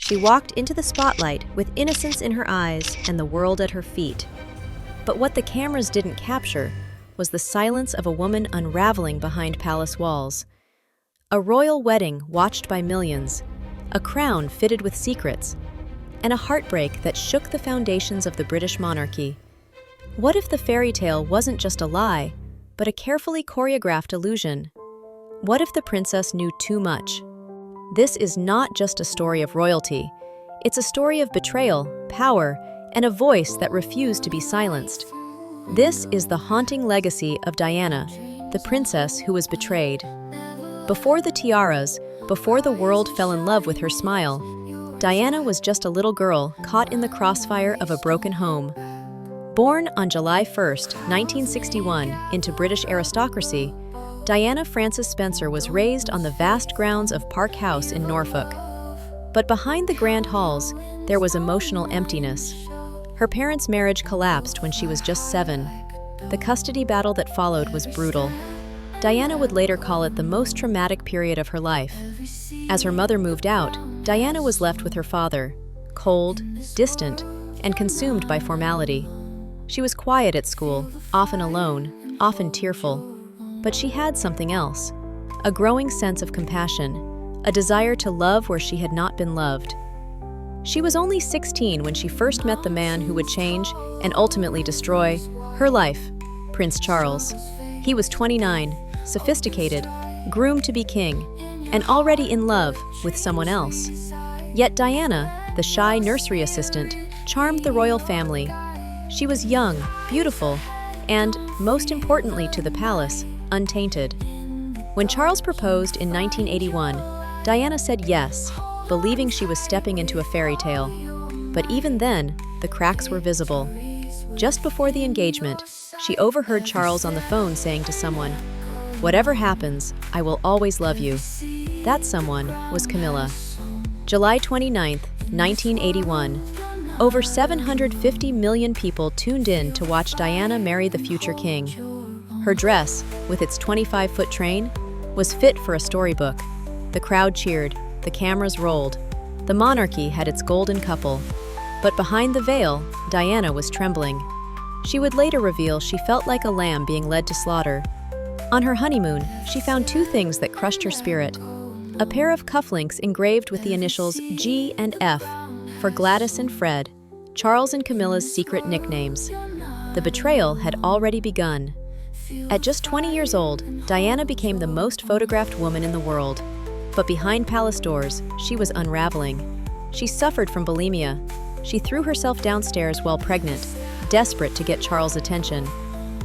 She walked into the spotlight with innocence in her eyes and the world at her feet. But what the cameras didn't capture was the silence of a woman unraveling behind palace walls. A royal wedding watched by millions, a crown fitted with secrets, and a heartbreak that shook the foundations of the British monarchy. What if the fairy tale wasn't just a lie, but a carefully choreographed illusion? What if the princess knew too much? This is not just a story of royalty. It's a story of betrayal, power, and a voice that refused to be silenced. This is the haunting legacy of Diana, the princess who was betrayed. Before the tiaras, before the world fell in love with her smile, Diana was just a little girl caught in the crossfire of a broken home. Born on July 1, 1961, into British aristocracy, Diana Frances Spencer was raised on the vast grounds of Park House in Norfolk. But behind the grand halls, there was emotional emptiness. Her parents' marriage collapsed when she was just 7. The custody battle that followed was brutal. Diana would later call it the most traumatic period of her life. As her mother moved out, Diana was left with her father, cold, distant, and consumed by formality. She was quiet at school, often alone, often tearful. But she had something else, a growing sense of compassion, a desire to love where she had not been loved. She was only 16 when she first met the man who would change and ultimately destroy her life, Prince Charles. He was 29, sophisticated, groomed to be king, and already in love with someone else. Yet Diana, the shy nursery assistant, charmed the royal family. She was young, beautiful, and, most importantly to the palace, untainted. When Charles proposed in 1981, Diana said yes, believing she was stepping into a fairy tale. But even then, the cracks were visible. Just before the engagement, she overheard Charles on the phone saying to someone, "Whatever happens, I will always love you." That someone was Camilla. July 29, 1981. Over 750 million people tuned in to watch Diana marry the future king. Her dress, with its 25-foot train, was fit for a storybook. The crowd cheered, the cameras rolled. The monarchy had its golden couple. But behind the veil, Diana was trembling. She would later reveal she felt like a lamb being led to slaughter. On her honeymoon, she found 2 things that crushed her spirit. A pair of cufflinks engraved with the initials G and F, for Gladys and Fred, Charles and Camilla's secret nicknames. The betrayal had already begun. At just 20 years old, Diana became the most photographed woman in the world. But behind palace doors, she was unraveling. She suffered from bulimia. She threw herself downstairs while pregnant, desperate to get Charles' attention.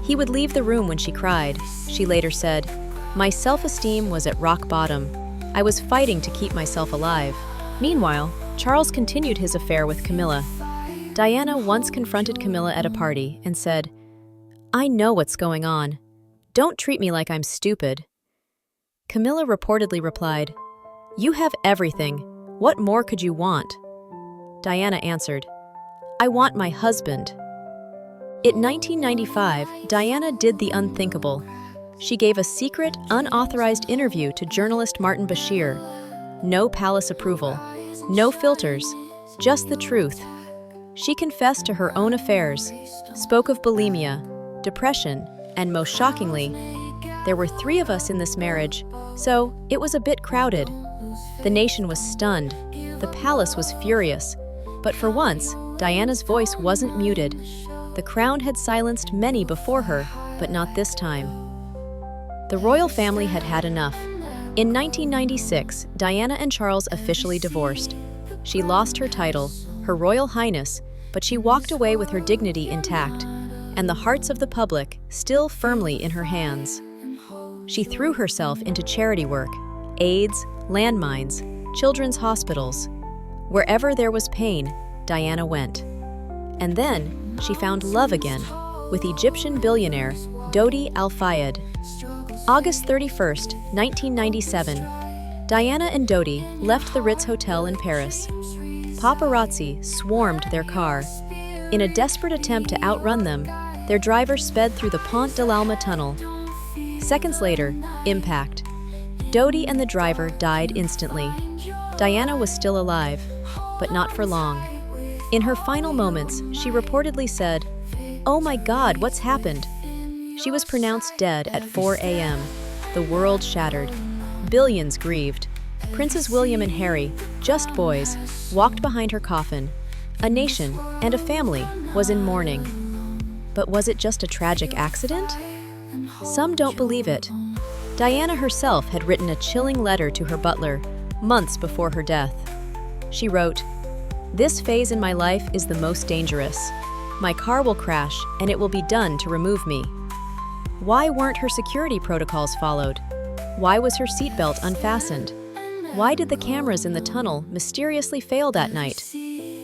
He would leave the room when she cried. She later said, "My self-esteem was at rock bottom. I was fighting to keep myself alive." Meanwhile, Charles continued his affair with Camilla. Diana once confronted Camilla at a party and said, "I know what's going on. Don't treat me like I'm stupid." Camilla reportedly replied, "You have everything. What more could you want?" Diana answered, "I want my husband." In 1995, Diana did the unthinkable. She gave a secret, unauthorized interview to journalist Martin Bashir. No palace approval, no filters, just the truth. She confessed to her own affairs, spoke of bulimia, depression, and most shockingly, there were 3 of us in this marriage, so it was a bit crowded. The nation was stunned. The palace was furious. But for once, Diana's voice wasn't muted. The crown had silenced many before her, but not this time. The royal family had had enough. In 1996, Diana and Charles officially divorced. She lost her title, Her Royal Highness, but she walked away with her dignity intact, and the hearts of the public still firmly in her hands. She threw herself into charity work, AIDS, landmines, children's hospitals. Wherever there was pain, Diana went. And then she found love again with Egyptian billionaire Dodi Al-Fayed. August 31, 1997, Diana and Dodi left the Ritz Hotel in Paris. Paparazzi swarmed their car. In a desperate attempt to outrun them, their driver sped through the Pont de l'Alma tunnel. Seconds later, impact. Dodi and the driver died instantly. Diana was still alive. but not for long. In her final moments, she reportedly said, "Oh my God, what's happened?" She was pronounced dead at 4 a.m. The world shattered. Billions grieved. Princes William and Harry, just boys, walked behind her coffin. A nation and a family was in mourning. But was it just a tragic accident? Some don't believe it. Diana herself had written a chilling letter to her butler months before her death. She wrote, "This phase in my life is the most dangerous. My car will crash and it will be done to remove me." Why weren't her security protocols followed? Why was her seatbelt unfastened? Why did the cameras in the tunnel mysteriously fail that night?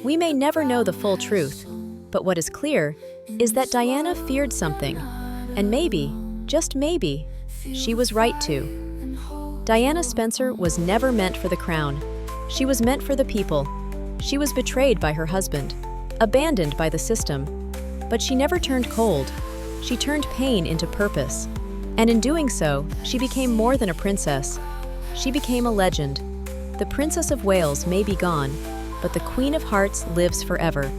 We may never know the full truth, but what is clear is that Diana feared something, and maybe, just maybe, she was right to. Diana Spencer was never meant for the crown. She was meant for the people. She was betrayed by her husband, abandoned by the system, but she never turned cold. She turned pain into purpose. And in doing so, she became more than a princess. She became a legend. The Princess of Wales may be gone, but the Queen of Hearts lives forever.